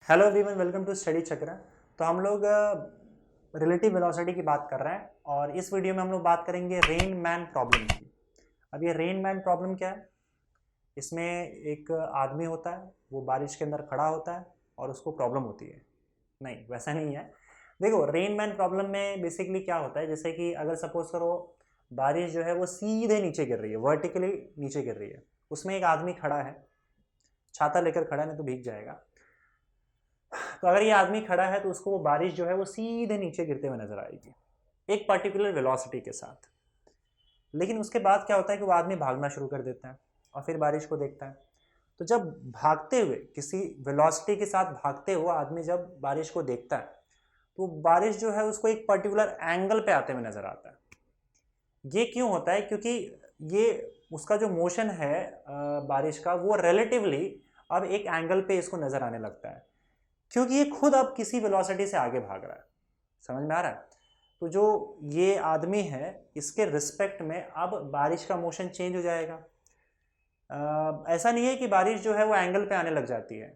Hello everyone, welcome to study Chakra. तो हम लोग रिलेटिव वेलोसिटी की बात कर रहे हैं और इस वीडियो में हम लोग बात करेंगे रेन मैन प्रॉब्लम की। अब ये रेन मैन प्रॉब्लम क्या है? इसमें एक आदमी होता है, वो बारिश के अंदर खड़ा होता है और उसको प्रॉब्लम होती है। नहीं, वैसा नहीं है। देखो, रेन मैन प्रॉब्लम में बेसिकली क्या होता है, जैसे कि अगर सपोज करो बारिश जो है वो सीधे नीचे गिर रही है, वर्टिकली नीचे गिर रही है। उसमें एक आदमी खड़ा है, छाता लेकर खड़ा है, नहीं तो भीग जाएगा। तो अगर ये आदमी खड़ा है तो उसको वो बारिश जो है वो सीधे नीचे गिरते हुए नजर आएगी एक पर्टिकुलर वेलोसिटी के साथ। लेकिन उसके बाद क्या होता है कि वो आदमी भागना शुरू कर देता है और फिर बारिश को देखता है। तो जब भागते हुए किसी वेलोसिटी के साथ भागते हुए आदमी जब बारिश को देखता है तो बारिश जो है उसको एक पर्टिकुलर एंगल पे आते हुए नजर आता है। ये क्यों होता है? क्योंकि ये उसका जो मोशन है बारिश का, वो रिलेटिवली अब एक एंगल पे इसको नजर आने लगता है, क्योंकि ये खुद अब किसी वेलोसिटी से आगे भाग रहा है। समझ में आ रहा है? तो जो ये आदमी है, इसके रिस्पेक्ट में अब बारिश का मोशन चेंज हो जाएगा। ऐसा नहीं है कि बारिश जो है वो एंगल पे आने लग जाती है।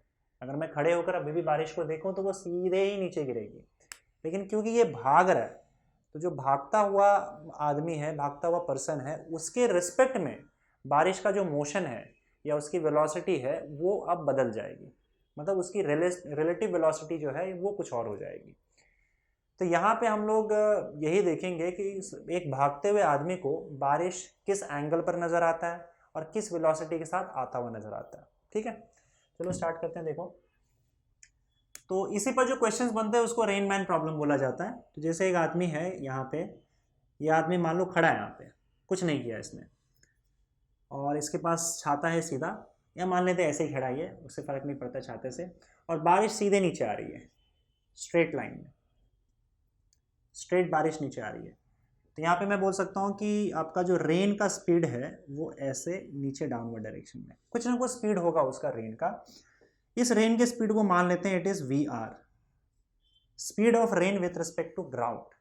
अगर मैं खड़े होकर अभी भी बारिश को देखूं तो वो सीधे ही नीचे गिरेगी। लेकिन क्योंकि ये भाग रहा है, तो जो भागता हुआ आदमी है, भागता हुआ पर्सन है, उसके रिस्पेक्ट में बारिश का जो मोशन है या उसकी वेलोसिटी है वो अब बदल जाएगी। मतलब उसकी रिलेटिव वेलोसिटी जो है वो कुछ और हो जाएगी। तो यहाँ पे हम लोग यही देखेंगे कि एक भागते हुए आदमी को बारिश किस एंगल पर नजर आता है और किस वेलोसिटी के साथ आता हुआ नजर आता है। ठीक है, चलो स्टार्ट करते हैं। देखो, तो इसी पर जो क्वेश्चंस बनते हैं उसको रेन मैन प्रॉब्लम बोला जाता है। तो जैसे एक आदमी है यहाँ पे, ये आदमी मान लो खड़ा है यहाँ पे, कुछ नहीं किया इसने, और इसके पास छाता है सीधा, या मान लेते हैं ऐसे ही खड़ा ही है, उससे फर्क नहीं पड़ता छाते से, और बारिश सीधे नीचे आ रही है, स्ट्रेट लाइन में, स्ट्रेट बारिश नीचे आ रही है। तो यहाँ पे मैं बोल सकता हूँ कि आपका जो रेन का स्पीड है वो ऐसे नीचे डाउनवर्ड डायरेक्शन में कुछ ना कुछ स्पीड होगा उसका रेन का। इस रेन के स्पीड को मान लेते हैं it is V R, speed of rain with respect to ground.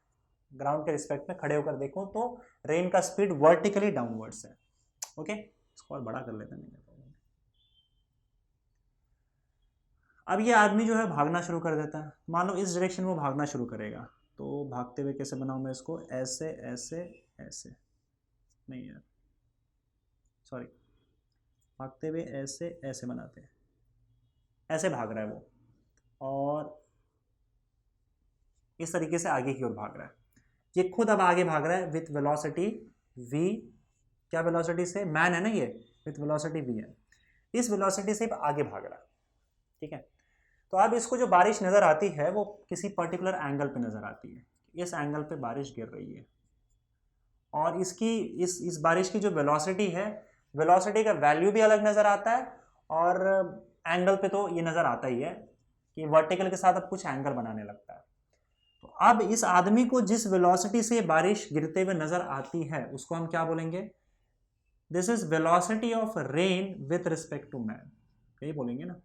Ground के रिस्पेक्ट में खड़े होकर देखो तो रेन का स्पीड वर्टिकली डाउनवर्ड्स है। ओके, इसको और बड़ा कर लेते हैं। अब ये आदमी जो है भागना शुरू कर देता है, मान लो इस डायरेक्शन में वो भागना शुरू करेगा। तो भागते हुए कैसे बनाऊं मैं इसको? ऐसे ऐसे ऐसे, नहीं यार, सॉरी, भागते हुए ऐसे ऐसे बनाते हैं, ऐसे भाग रहा है वो, और इस तरीके से आगे की ओर भाग रहा है। ये खुद अब आगे भाग रहा है विथ वेलोसिटी v। क्या वेलोसिटी से? मैन है ना ये, विथ वेलोसिटी v है। इस वेलोसिटी से आगे भाग रहा है। ठीक है, तो अब इसको जो बारिश नजर आती है वो किसी पर्टिकुलर एंगल पे नजर आती है। इस एंगल पे बारिश गिर रही है और इसकी इस बारिश की जो वेलोसिटी है, वेलोसिटी का वैल्यू भी अलग नजर आता है, और एंगल पे तो ये नजर आता ही है कि वर्टिकल के साथ अब कुछ एंगल बनाने लगता है। तो अब इस आदमी को जिस वेलोसिटी से बारिश गिरते हुए नजर आती है उसको हम क्या बोलेंगे? This is velocity of rain with respect to man, यही बोलेंगे ना,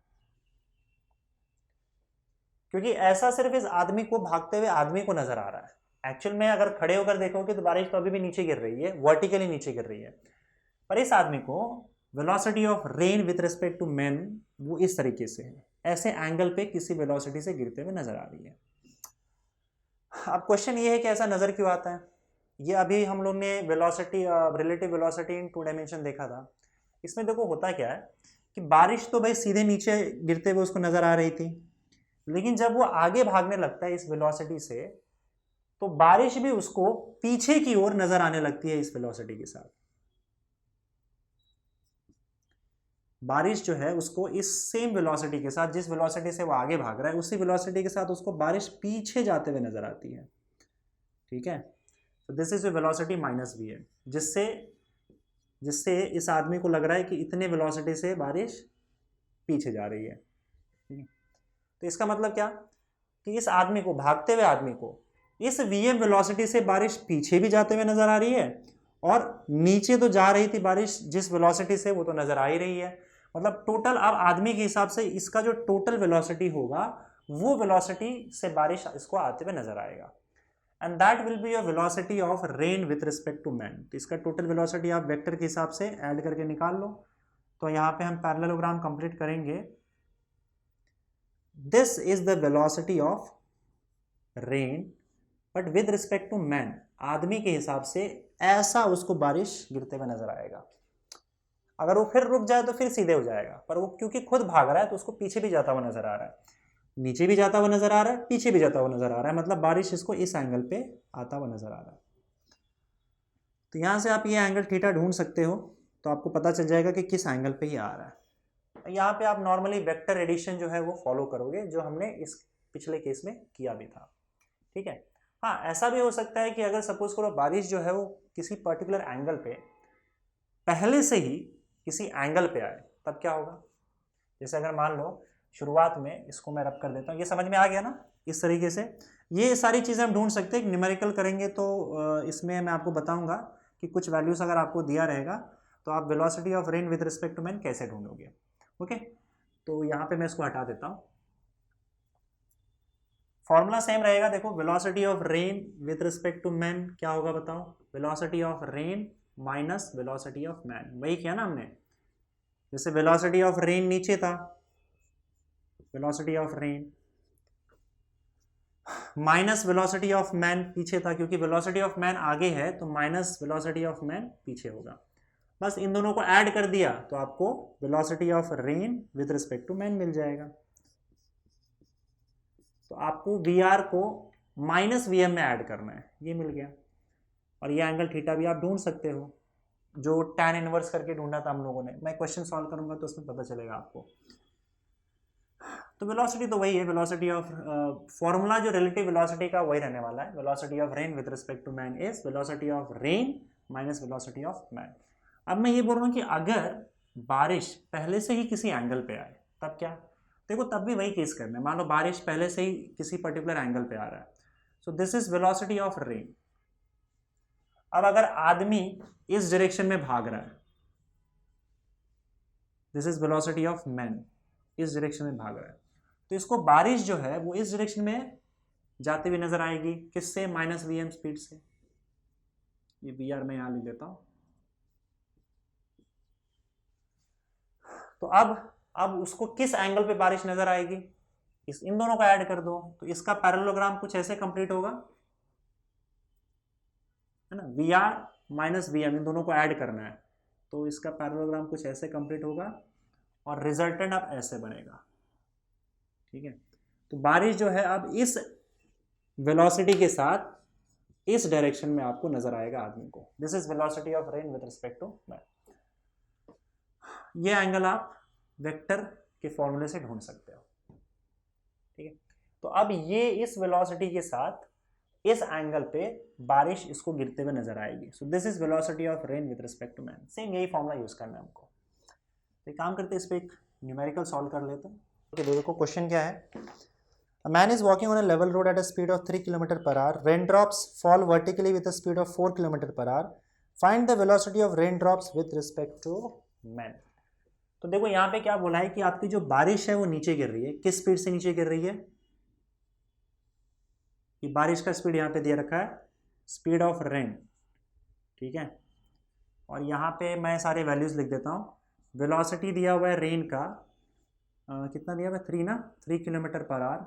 क्योंकि ऐसा सिर्फ इस आदमी को, भागते हुए आदमी को नजर आ रहा है। एक्चुअल में अगर खड़े होकर देखोगे तो बारिश तो अभी भी नीचे गिर रही है, वर्टिकली नीचे गिर रही है, पर इस आदमी को velocity of rain with respect to man वो इस तरीके से है, ऐसे एंगल पे किसी वेलोसिटी से गिरते हुए नजर आ रही है। अब क्वेश्चन ये है कि ऐसा नजर क्यों आता है? ये अभी हम लोग ने velocity, relative velocity in two dimension देखा था। इसमें देखो होता क्या है कि बारिश तो भाई सीधे नीचे गिरते हुए उसको नजर आ रही थी, लेकिन जब वो आगे भागने लगता है इस वेलोसिटी से, तो बारिश भी उसको पीछे की ओर नजर आने लगती है इस वेलोसिटी के साथ। बारिश जो है उसको इस सेम वेलोसिटी के साथ, जिस वेलोसिटी से वो आगे भाग रहा है, उसी वेलोसिटी के साथ उसको बारिश पीछे जाते हुए नजर आती है। ठीक है, तो this is velocity minus V है, जिससे जिससे इस आदमी को लग रहा है कि इतने वेलोसिटी से बारिश पीछे जा रही है। ठीक है, तो इसका मतलब क्या कि इस आदमी को, भागते हुए आदमी को, इस वीएम वेलोसिटी से बारिश पीछे भी जाते हुए नजर आ रही है, और नीचे तो जा रही थी बारिश जिस वेलोसिटी से, वो तो नजर आ ही रही है। मतलब टोटल अब आदमी के हिसाब से इसका जो टोटल वेलोसिटी होगा वो वेलोसिटी से बारिश इसको आते हुए नजर आएगा, and that will be your velocity of rain with respect to man. तो इसका टोटल वेलोसिटी आप वेक्टर के हिसाब से ऐड करके निकाल लो। तो यहाँ पे हम पैरेललोग्राम कंप्लीट करेंगे। This is the velocity of rain but with respect to man, आदमी के हिसाब से ऐसा उसको बारिश गिरते हुए नजर आएगा। अगर वो फिर रुक जाए तो फिर सीधे हो जाएगा, पर वो क्योंकि खुद भाग रहा है तो उसको पीछे भी जाता हुआ नजर आ रहा है, नीचे भी जाता हुआ नजर आ रहा है, पीछे भी जाता हुआ नजर आ रहा है, मतलब बारिश इसको इस एंगल पे आता हुआ नजर आ रहा है। तो यहां से आप ये एंगल थीटा ढूंढ सकते हो, तो आपको पता चल जाएगा कि किस एंगल पे ये आ रहा है। यहाँ पे आप नॉर्मली वेक्टर एडिशन जो है वो फॉलो करोगे, जो हमने इस पिछले केस में किया भी था, ठीक है। हाँ, ऐसा भी हो सकता है कि अगर सपोज करो बारिश जो है वो किसी पर्टिकुलर एंगल पे पहले से ही किसी एंगल पे आए, तब क्या होगा। जैसे अगर मान लो शुरुआत में इसको मैं रब कर देता हूँ, ये समझ में आ गया ना। इस तरीके से ये सारी चीज़ें हम ढूंढ सकते हैं। न्यूमेरिकल करेंगे तो इसमें मैं आपको बताऊंगा कि कुछ वैल्यूज अगर आपको दिया रहेगा तो आप velocity of rain with respect to man कैसे ढूंढोगे। ओके, तो यहाँ पे मैं इसको हटा देता हूँ। फॉर्मूला सेम रहेगा, देखो velocity of rain with respect to man क्या होगा बताओ। Velocity of rain minus velocity of man, वही किया ना हमने। जैसे वेलोसिटी ऑफ रेन नीचे था, velocity of rain minus velocity of man पीछे था, क्योंकि वेलोसिटी ऑफ मैन आगे है तो माइनस वेलोसिटी ऑफ मैन पीछे होगा। बस इन दोनों को ऐड कर दिया तो आपको velocity of rain with respect to man मिल जाएगा। तो आपको वी आर को माइनस वी एम में ऐड करना है, ये मिल गया। और ये एंगल थीटा भी आप ढूंढ सकते हो, जो tan इनवर्स करके ढूंढा था हम लोगों ने। मैं क्वेश्चन सॉल्व करूंगा तो उसमें पता चलेगा आपको। तो वेलोसिटी तो वही है, वेलोसिटी ऑफ फॉर्मूला जो रिलेटिव वेलोसिटी का वही रहने वाला है। Velocity of rain with respect to man is velocity of rain minus velocity of man. अब मैं ये बोल रहा हूँ कि अगर बारिश पहले से ही किसी एंगल पे आए तब क्या। देखो तब भी वही केस करना है। मान लो बारिश पहले से ही किसी पर्टिकुलर एंगल पे आ रहा है, सो this is velocity of rain. अब अगर आदमी इस डायरेक्शन में भाग रहा है, this is velocity of man, इस डायरेक्शन में भाग रहा है, तो इसको बारिश जो है वो इस डायरेक्शन में जाते हुए नजर आएगी। किससे? माइनस वी एम स्पीड से। ये वी आर मैं यहां लिख देता हूं। तो अब उसको किस एंगल पे बारिश नजर आएगी, इन दोनों को ऐड कर दो तो इसका पैरेललोग्राम कुछ ऐसे कंप्लीट होगा, है ना। V r minus v m, इन दोनों को ऐड करना है तो इसका पैरेललोग्राम कुछ ऐसे कंप्लीट होगा और रिजल्टेंट अब ऐसे बनेगा, ठीक है। तो बारिश जो है अब इस वेलोसिटी के साथ इस डायरेक्शन में आपको नजर आएगा आदमी को। This is velocity of rain with respect to man. ये एंगल आप वेक्टर के फॉर्मूले से ढूंढ सकते हो, ठीक है। तो अब ये इस वेलोसिटी के साथ इस एंगल पे बारिश इसको गिरते हुए नजर आएगी। So this is velocity of rain with respect to man. Same यही फॉर्मूला यूज करना है हमको। तो काम करते हैं, इस पे एक न्यूमेरिकल सॉल्व कर लेते हैं। ओके, देखो क्वेश्चन क्या है। A man is walking on a level road at a speed of 3 km per hour. Raindrops fall vertically with a speed of 4 km per hour. Find the velocity of raindrops with respect to man. तो देखो यहाँ पे क्या बोला है कि आपकी जो बारिश है वो नीचे गिर रही है। किस स्पीड से नीचे गिर रही है? ये बारिश का स्पीड यहाँ पे दिया रखा है, स्पीड ऑफ रेन, ठीक है। और यहाँ पे मैं सारे वैल्यूज लिख देता हूँ। वेलोसिटी दिया हुआ है रेन का, कितना दिया हुआ है? 3 ना, 3 किलोमीटर पर आवर।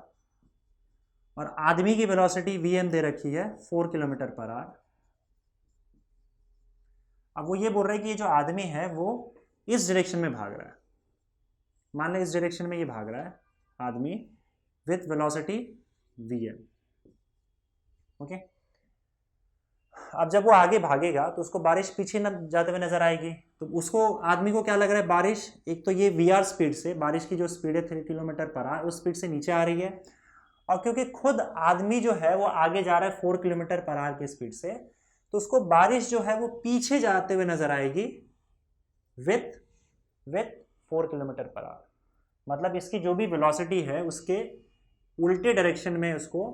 और आदमी की वेलोसिटी वी एम दे रखी है 4 किलोमीटर पर आवर। अब वो ये बोल रहा है कि ये जो आदमी है वो इस डायरेक्शन में भाग रहा है। मान लें इस डायरेक्शन में ये भाग रहा है आदमी with velocity V M, okay. अब जब वो आगे भागेगा तो उसको बारिश पीछे न जाते हुए नजर आएगी। तो उसको आदमी को क्या लग रहा है, बारिश एक तो ये वी आर स्पीड से, बारिश की जो स्पीड है 3 किलोमीटर पर आवर, उस स्पीड से नीचे आ रही है। और क्योंकि खुद आदमी जो है वो आगे जा रहा है 4 किलोमीटर पर आवर की स्पीड से, तो उसको बारिश जो है वो पीछे जाते हुए नजर आएगी विथ 4 किलोमीटर पर आवर। मतलब इसकी जो भी वेलोसिटी है उसके उल्टे डायरेक्शन में उसको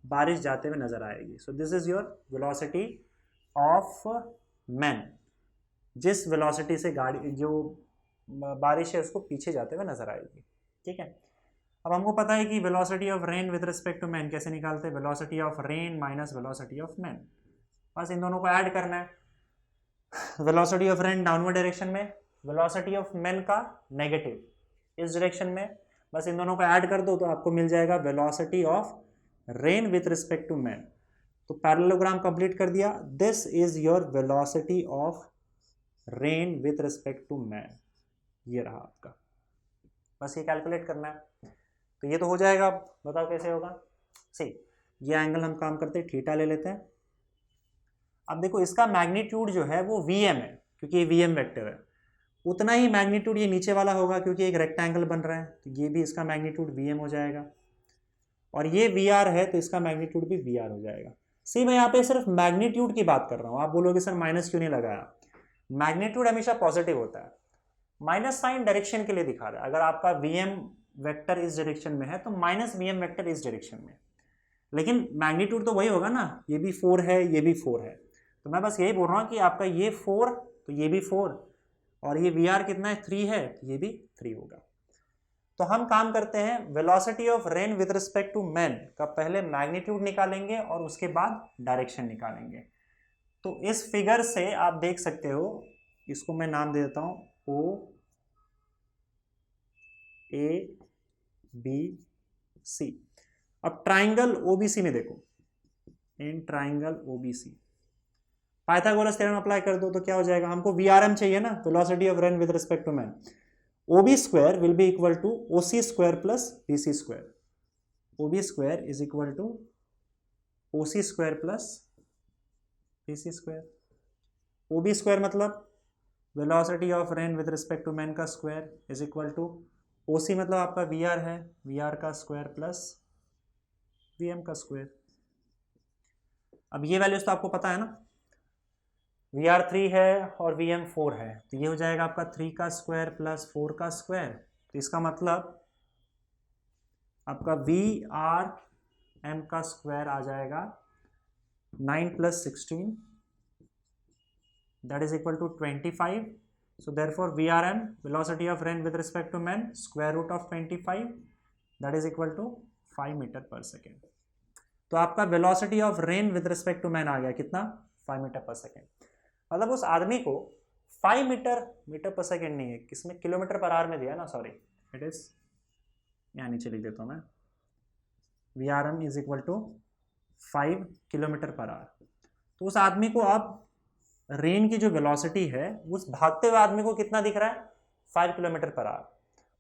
बारिश जाते हुए नजर आएगी। So this is your velocity of man, जिस वेलोसिटी से गाड़ी जो बारिश है उसको पीछे जाते हुए नजर आएगी, ठीक है। अब हमको पता है कि velocity of rain with respect to man कैसे निकालते हैं। Velocity of rain minus velocity of man, बस इन दोनों को ऐड करना है। Velocity of rain downward direction में, वेलोसिटी ऑफ मैन का नेगेटिव इस डायरेक्शन में, बस इन दोनों को ऐड कर दो तो आपको मिल जाएगा velocity of rain with respect to man. तो पैरेललोग्राम कंप्लीट कर दिया, this is your velocity of rain with respect to man, ये रहा आपका। बस ये कैलकुलेट करना है, तो ये तो हो जाएगा। बताओ कैसे होगा। सही, ये एंगल हम काम करते हैं थीटा ले लेते हैं। अब देखो इसका मैग्नीट्यूड जो है वो वीएम है, क्योंकि ये वीएम वेक्टर है। उतना ही मैग्नीट्यूड ये नीचे वाला होगा, क्योंकि एक रेक्टेंगल बन रहा है, तो ये भी इसका मैग्नीट्यूड वीएम हो जाएगा। और ये वी आर है तो इसका मैग्नीट्यूड भी वी आर हो जाएगा। सी मैं यहाँ पे सिर्फ मैग्नीट्यूड की बात कर रहा हूँ। आप बोलोगे सर माइनस क्यों नहीं लगाया। मैग्नीट्यूड हमेशा पॉजिटिव होता है, माइनस साइन डायरेक्शन के लिए दिखा रहा है। अगर आपका वीएम वेक्टर इस डायरेक्शन में है तो माइनस वीएम वेक्टर इस डायरेक्शन में, लेकिन मैग्नीट्यूड तो वही होगा ना, ये भी 4 है ये भी 4 है। तो मैं बस यही बोल रहा हूँ कि आपका ये 4 तो ये भी 4, और ये वी आर कितना है 3 है, तो ये भी 3 होगा। तो हम काम करते हैं velocity of rain with respect to man का पहले मैग्नीट्यूड निकालेंगे और उसके बाद डायरेक्शन निकालेंगे। तो इस फिगर से आप देख सकते हो, इसको मैं नाम दे देता हूं ओ ए बी सी। अब ट्राइंगल ओबीसी में देखो, in triangle OBC Pythagoras theorem apply कर दो तो क्या हो जाएगा। हमको वीआरएम चाहिए ना, velocity of rain with respect to man. OB square will be equal to OC square plus BC square. OB square is equal to OC square plus BC square. OB square मतलब velocity of rain with respect to man का square is equal to OC मतलब आपका we r है, v r का square plus v M का square. अब ये values तो आपको पता है ना, वी आर 3 है और वी एम 4 है, तो ये हो जाएगा आपका 3 का स्क्वायर प्लस 4 का स्क्वायर। तो इसका मतलब आपका वी आर एम का स्क्वायर आ जाएगा 9 plus 16 that is equal to 25। So therefore VRM velocity of rain with respect to man square root of 25 that is equal to 5 metre पर सेकेंड। तो आपका velocity of rain with respect to man आ गया कितना, 5 metre पर second. मतलब उस आदमी को 5 मीटर पर सेकेंड नहीं है, किसमें किलोमीटर पर आवर में दिया ना, सॉरी इट इज यहाँ नीचे लिख देता हूँ मैं, VRM is equal to 5 kilometre per hour. तो उस आदमी को आप रेन की जो वेलोसिटी है उस भागते हुए आदमी को कितना दिख रहा है, 5 किलोमीटर पर आवर।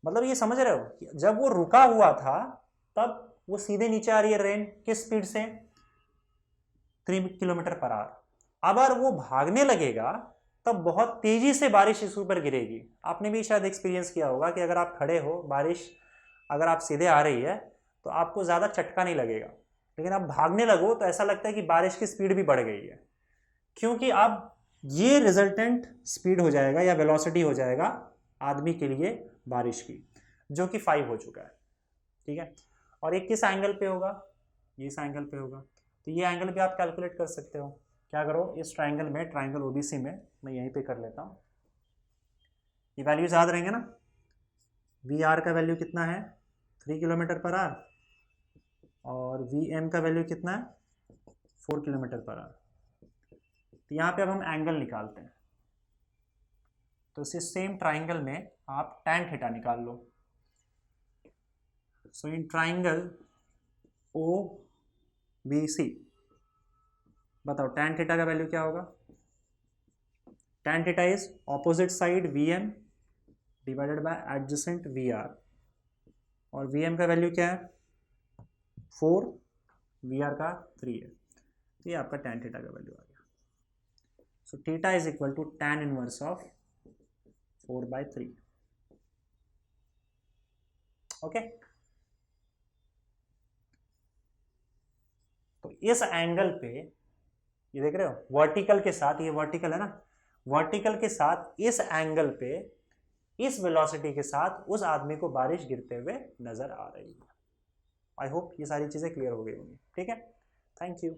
मतलब ये समझ रहे हो कि जब वो रुका हुआ था तब वो सीधे नीचे आ रही है रेन, किस स्पीड से, 3 किलोमीटर पर आवर। अब अगर वो भागने लगेगा तब बहुत तेजी से बारिश इस ऊपर गिरेगी। आपने भी शायद एक्सपीरियंस किया होगा कि अगर आप खड़े हो, बारिश अगर आप सीधे आ रही है तो आपको ज़्यादा चटका नहीं लगेगा, लेकिन आप भागने लगो तो ऐसा लगता है कि बारिश की स्पीड भी बढ़ गई है, क्योंकि अब ये रिजल्टेंट स्पीड हो जाएगा या वेलोसिटी हो जाएगा आदमी के लिए बारिश की, जो कि 5 हो चुका है। ठीक है, और ये किस एंगल पे होगा, ये इस एंगल पे होगा। तो ये एंगल भी आप कैलकुलेट कर सकते हो। क्या करो, इस ट्राइंगल में, ट्राइंगल ओबीसी में मैं यहीं पे कर लेता हूँ। ये वैल्यूज याद रहेंगे ना, वी आर का वैल्यू कितना है 3 किलोमीटर पर आवर, और वी एम का वैल्यू कितना है 4 किलोमीटर पर आवर। तो यहाँ पे अब हम एंगल निकालते हैं। तो इसी सेम ट्राइंगल में आप tan थीटा निकाल लो। सो in triangle O B C बताओ tan थीटा का वैल्यू क्या होगा। tan theta is opposite side V M divided by adjacent V R, और वी एम का वैल्यू क्या है 4, वी आर का 3 है। तो ये आपका tan थीटा का वैल्यू आ गया। So theta is equal to tan inverse of 4/3. Okay, तो इस एंगल पे ये देख रहे हो वर्टिकल के साथ, ये वर्टिकल है ना, वर्टिकल के साथ इस एंगल पे इस वेलोसिटी के साथ उस आदमी को बारिश गिरते हुए नजर आ रही है। आई होप ये सारी चीजें क्लियर हो गई होंगी। ठीक है, थैंक यू।